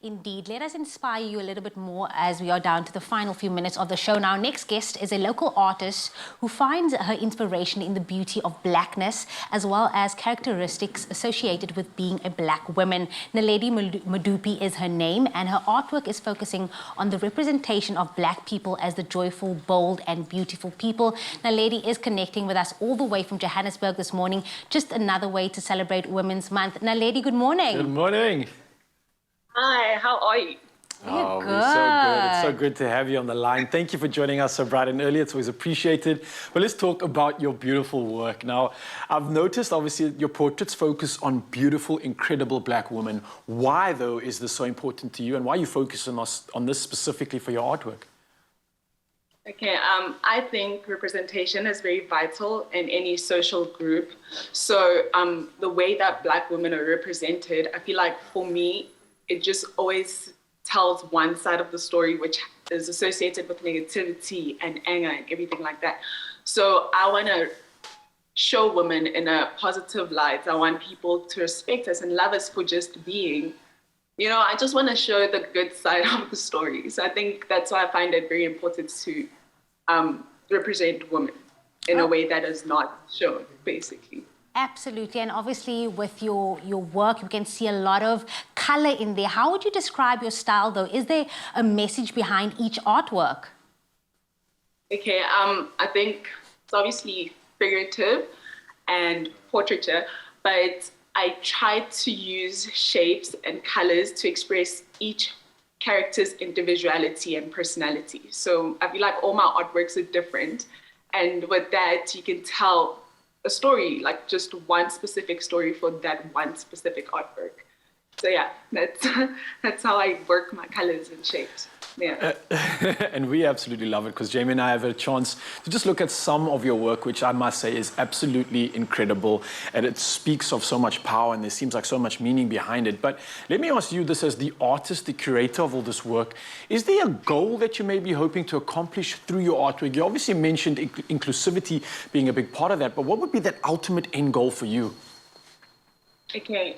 Indeed. Let us inspire you a little bit more as we are down to the final few minutes of the show. Now, our next guest is a local artist who finds her inspiration in the beauty of blackness as well as characteristics associated with being a black woman. Naledi Modupi is her name, and her artwork is focusing on the representation of black people as the joyful, bold and beautiful people. Naledi is connecting with us all the way from Johannesburg this morning. Just another way to celebrate Women's Month. Naledi, good morning. Good morning. Hi, how are you? Oh, Good. we're so good. It's so good to have you on the line. Thank you for joining us so bright and early. It's always appreciated. But let's talk about your beautiful work. Now, I've noticed, obviously, your portraits focus on beautiful, incredible black women. Why, though, is this so important to you, and why are you focusing on this specifically for your artwork? Okay, I think representation is very vital in any social group. So the way that black women are represented, I feel like for me, it just always tells one side of the story, which is associated with negativity and anger and everything like that. So I want to show women in a positive light. I want people to respect us and love us for just being. You know, I just want to show the good side of the story. So I think that's why I find it very important to represent women in a way that is not shown, basically. Absolutely, and obviously with your work, you can see a lot of color in there. How would you describe your style, though? Is there a message behind each artwork? Okay, I think it's obviously figurative and portraiture, but I try to use shapes and colors to express each character's individuality and personality. So I feel like all my artworks are different, and with that, you can tell a story, like just one specific story for that one specific artwork. So yeah, that's how I work my colors and shapes. Yeah. And we absolutely love it, because Jamie and I have had a chance to just look at some of your work, which I must say is absolutely incredible, and it speaks of so much power, and there seems like so much meaning behind it. But let me ask you this, as the artist, the curator of all this work, is there a goal that you may be hoping to accomplish through your artwork? You obviously mentioned inclusivity being a big part of that, but what would be that ultimate end goal for you? Okay,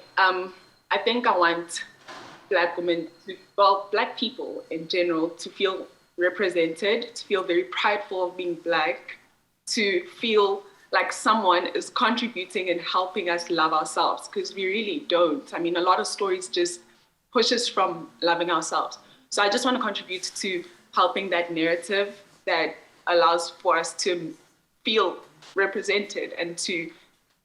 I think I want black women, black people in general, to feel represented, to feel very prideful of being black, to feel like someone is contributing and helping us love ourselves, because we really don't. I mean, a lot of stories just push us from loving ourselves. So I just want to contribute to helping that narrative that allows for us to feel represented and to,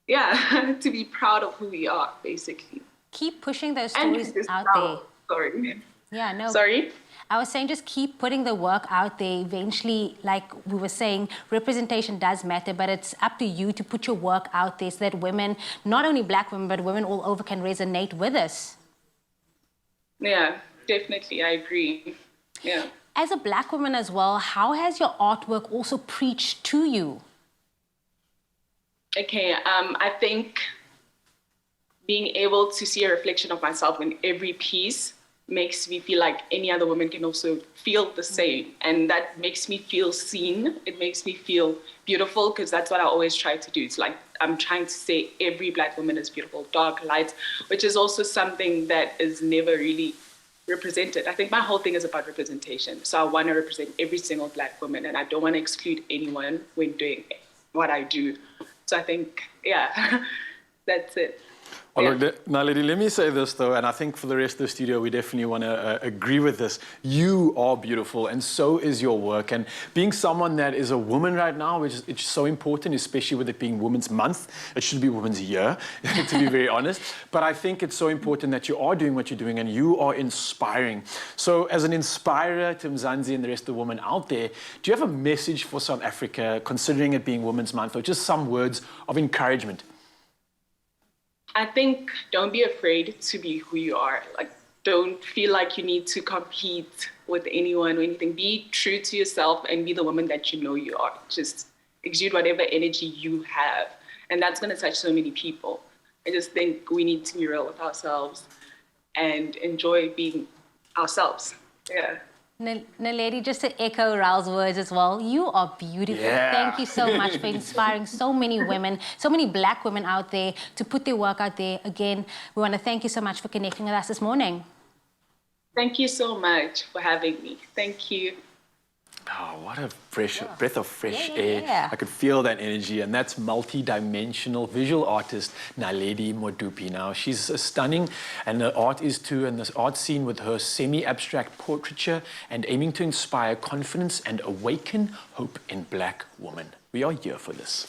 yeah, to be proud of who we are, basically. Keep pushing those stories out there. Sorry. Yeah, no. Sorry? I was saying just keep putting the work out there. Eventually, like we were saying, representation does matter, but it's up to you to put your work out there so that women, not only black women, but women all over can resonate with us. Yeah, definitely. I agree. Yeah. As a black woman as well, how has your artwork also preached to you? Okay, I think being able to see a reflection of myself in every piece makes me feel like any other woman can also feel the same. And that makes me feel seen. It makes me feel beautiful, because that's what I always try to do. It's like I'm trying to say every black woman is beautiful, dark, light, which is also something that is never really represented. I think my whole thing is about representation. So I want to represent every single black woman, and I don't want to exclude anyone when doing what I do. So I think, yeah, that's it. Oh, look, Naledi, let me say this, though, and I think for the rest of the studio, we definitely want to agree with this. You are beautiful, and so is your work. And being someone that is a woman right now, which is it's so important, especially with it being Women's Month. It should be Women's Year, to be very honest. But I think it's so important that you are doing what you're doing, and you are inspiring. So as an inspirer to Mzansi and the rest of the women out there, do you have a message for South Africa, considering it being Women's Month, or just some words of encouragement? I think don't be afraid to be who you are. Like, don't feel like you need to compete with anyone or anything. Be true to yourself and be the woman that you know you are. Just exude whatever energy you have. And that's going to touch so many people. I just think we need to be real with ourselves and enjoy being ourselves. Yeah. Naledi, just to echo Raul's words as well, you are beautiful. Yeah. Thank you so much for inspiring so many women, so many black women out there to put their work out there. Again, we want to thank you so much for connecting with us this morning. Thank you so much for having me. Thank you. Oh, what a breath of fresh Yeah, air. yeah. I could feel that energy, and that's multi-dimensional visual artist Naledi Modupi. Now, she's stunning, and the art is too, and this art scene with her semi-abstract portraiture and aiming to inspire confidence and awaken hope in Black women. We are here for this.